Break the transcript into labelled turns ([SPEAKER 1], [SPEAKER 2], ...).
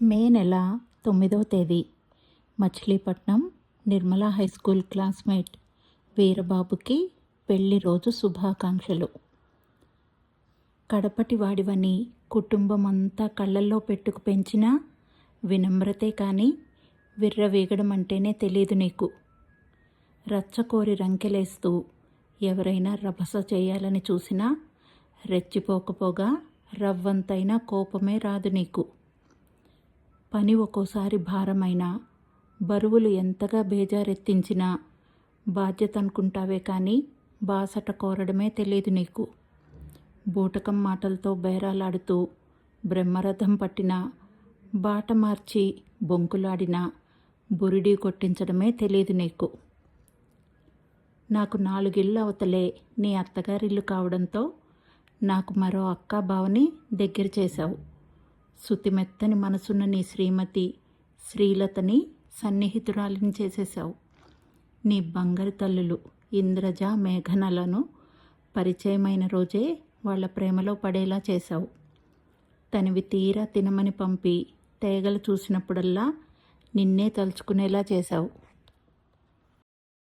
[SPEAKER 1] మే నెల 9వ తేదీ Machilipatnam Nirmala high school classmate వీరబాబుకి పెళ్లి రోజు శుభాకాంక్షలు. కడపటి వాడివని కుటుంబం అంతా కళ్ళల్లో పెట్టుకు పెంచినా వినమ్రతే కానీ విర్రవీగడం అంటేనే తెలియదు నీకు. రచ్చకోరి రంకెలేస్తూ ఎవరైనా రభస చేయాలని చూసినా రెచ్చిపోకపోగా రవ్వంతైనా కోపమే రాదు నీకు. పని ఒక్కోసారి భారమైనా, బరువులు ఎంతగా బేజారెత్తించినా బాధ్యత అనుకుంటావే కానీ బాసట కోరడమే తెలియదు నీకు. బూటకం మాటలతో బేరాలాడుతూ బ్రహ్మరథం పట్టినా, బాట మార్చి బొంకులాడినా బురిడీ కొట్టించడమే తెలియదు నీకు. నాకు 4 ఇళ్ళు అవతలే నీ అత్తగారిల్లు కావడంతో నాకు మరో అక్కా బావని దగ్గర చేశావు. శుతిమెత్తని మనసున్న నీ శ్రీమతి శ్రీలతని సన్నిహితురాలిని చేసేశావు. నీ బంగారు తల్లులు ఇంద్రజ మేఘనలను పరిచయమైన రోజే వాళ్ళ ప్రేమలో పడేలా చేశావు. తనివి తీరా తినమని పంపి తేగలు చూసినప్పుడల్లా నిన్నే తలుచుకునేలా చేశావు.